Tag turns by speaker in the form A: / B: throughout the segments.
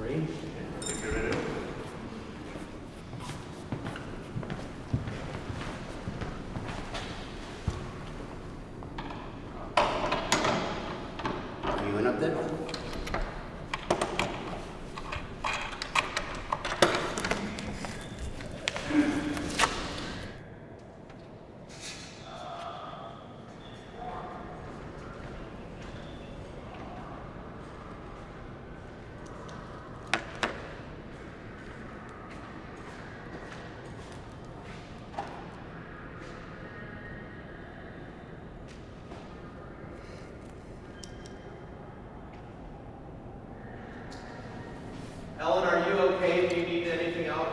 A: Green. Think you're ready?
B: Are you in up there?
A: Ellen, are you okay? Do you need anything else?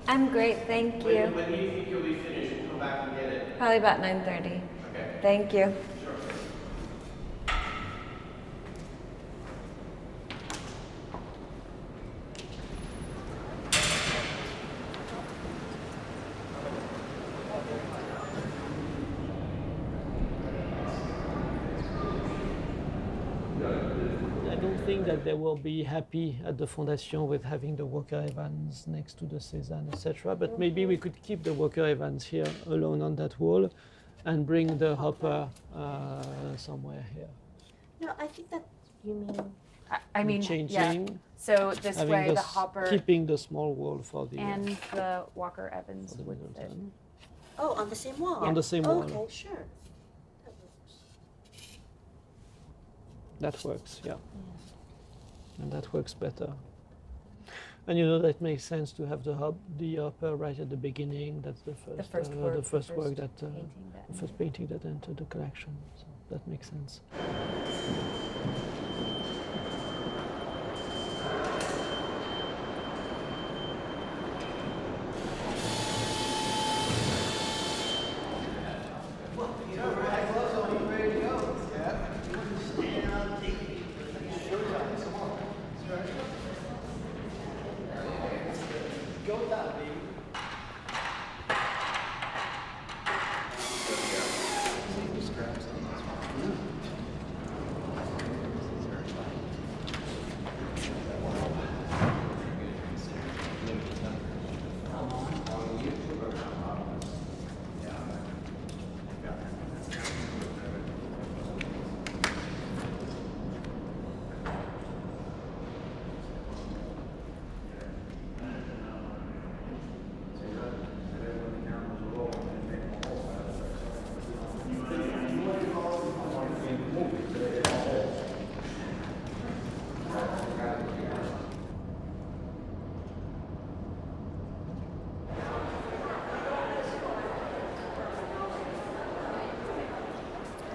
C: I'm great, thank you.
A: When do you think you'll be finished? We'll come back and get it.
C: Probably about 9:30.
A: Okay.
C: Thank you.
A: Sure.
D: I don't think that they will be happy at the Fondation with having the Walker Evans next to the Cézanne, etc. But maybe we could keep the Walker Evans here alone on that wall and bring the hopper somewhere here.
E: No, I think that you mean.
C: I mean, yeah.
D: Changing,
C: So this
D: having
C: way, the
D: this-
C: hopper
D: keeping the small wall for the
C: and the Walker Evans
D: for the
C: would fit.
D: Middleton.
E: Oh, on the same wall.
D: On the same wall.
E: Okay, sure. That works.
D: That works, yeah. And that works better. And you know that makes sense to have the hopper right at the beginning. That's the first
C: work,
D: the first work
C: first
D: that
C: painting that-
D: the first painting that entered the collection. So that makes sense.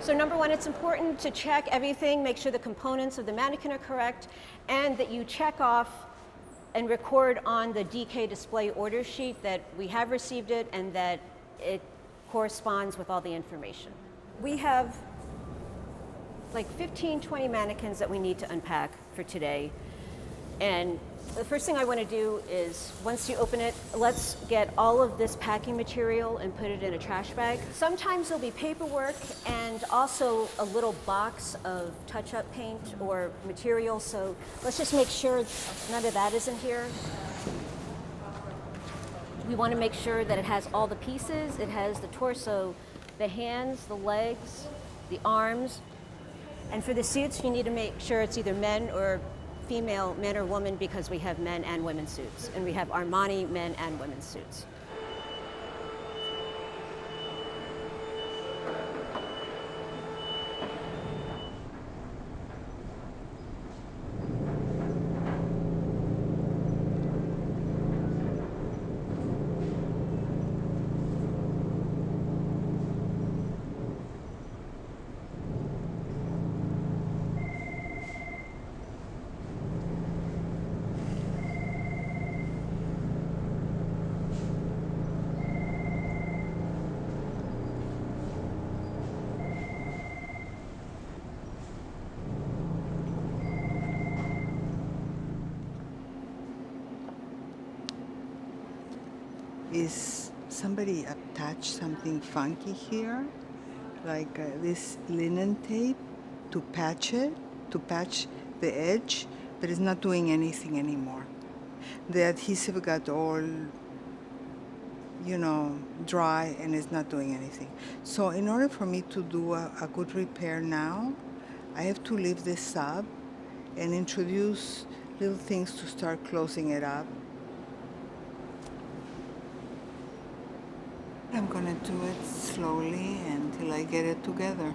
F: So number one, it's important to check everything, make sure the components of the mannequin are correct, and that you check off and record on the DK display order sheet that we have received it and that it corresponds with all the information. We have like 15, 20 mannequins that we need to unpack for today. And the first thing I want to do is, once you open it, let's get all of this packing material and put it in a trash bag. Sometimes there'll be paperwork and also a little box of touch-up paint or material, so let's just make sure none of that is in here. We want to make sure that it has all the pieces. It has the torso, the hands, the legs, the arms. And for the suits, you need to make sure it's either men or female, men or women, because we have men and women's suits. And we have Armani men and women's suits.
G: Is somebody attached something funky here? Like this linen tape to patch it, to patch the edge? but it's not doing anything anymore. The adhesive got all, dry and it's not doing anything. So in order for me to do a good repair now, I have to leave this sub and introduce little things to start closing it up. I'm gonna do it slowly until I get it together.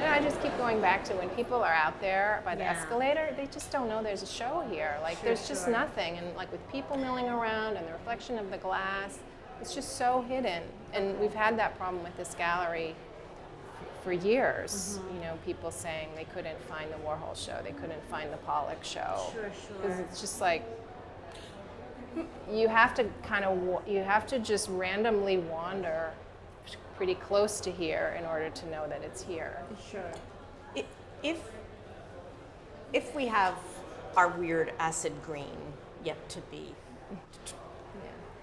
B: And I just keep going back to when people are out there by the
E: Yeah.
B: escalator, they just don't know there's a show here. Like there's just nothing. And like with people milling around and the reflection of the glass, it's just so hidden. And we've had that problem with this gallery for years. You know, people saying they couldn't find the Warhol show, they couldn't find the Pollock show. Because it's just like, you have to you have to just randomly wander pretty close to here in order to know that it's here.
E: Sure.
H: If we have our weird acid green yet to be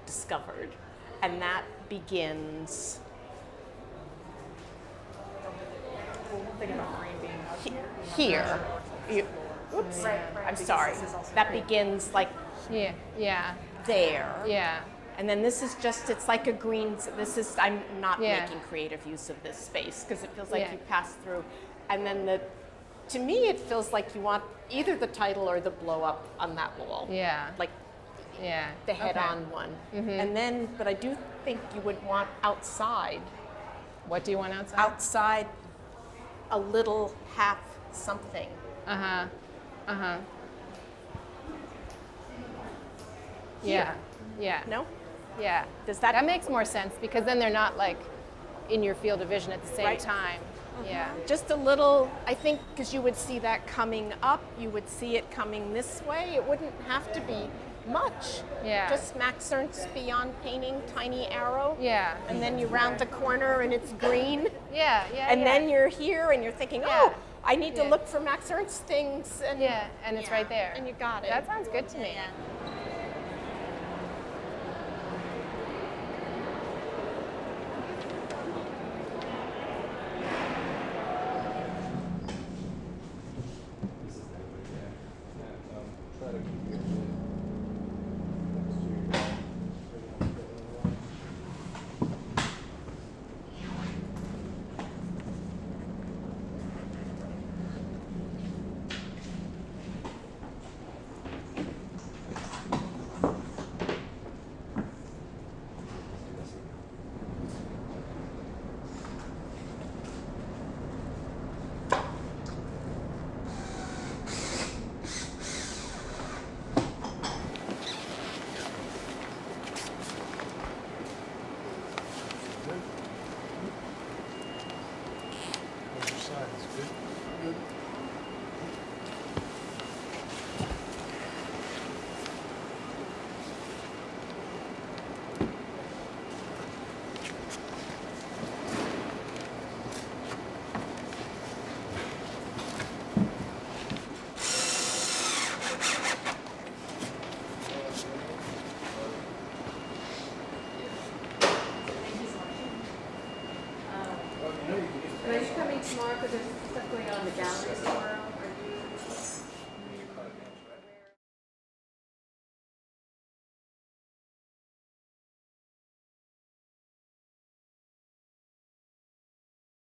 H: discovered, and that begins here. Oops, I'm sorry. That begins like
B: Yeah, yeah,
H: there.
B: yeah.
H: And then this is just, it's like a green, I'm not
B: Yeah.
H: making creative use of this space because it feels like
B: Yeah.
H: you pass through. And then to me, it feels like you want either the title or the blow up on that wall.
B: Yeah.
H: Like
B: Yeah.
H: the head
B: Okay.
H: on one. And then, but I do think you would want outside,
B: What do you want outside?
H: outside a little half something.
B: Uh-huh. Uh-huh. Yeah. Yeah.
H: No?
B: Yeah.
H: Does that-
B: That makes more sense because then they're not like in your field of vision at the same
H: Right.
B: time. Yeah.
H: Just a little, I think, because you would see that coming up, you would see it coming this way. It wouldn't have to be much.
B: Yeah.
H: Just Max Ernst Beyond Painting, tiny arrow.
B: Yeah.
H: And then you round the corner and it's green.
B: Yeah, yeah.
H: And
B: yeah.
H: then you're here and you're thinking,
B: Yeah.
H: oh, I need to
B: Yeah.
H: look for Max Ernst things. And
B: Yeah, and it's right there.
H: And you got it.
B: That sounds good to me.
I: Are you coming tomorrow because there's stuff going on in the gallery somewhere?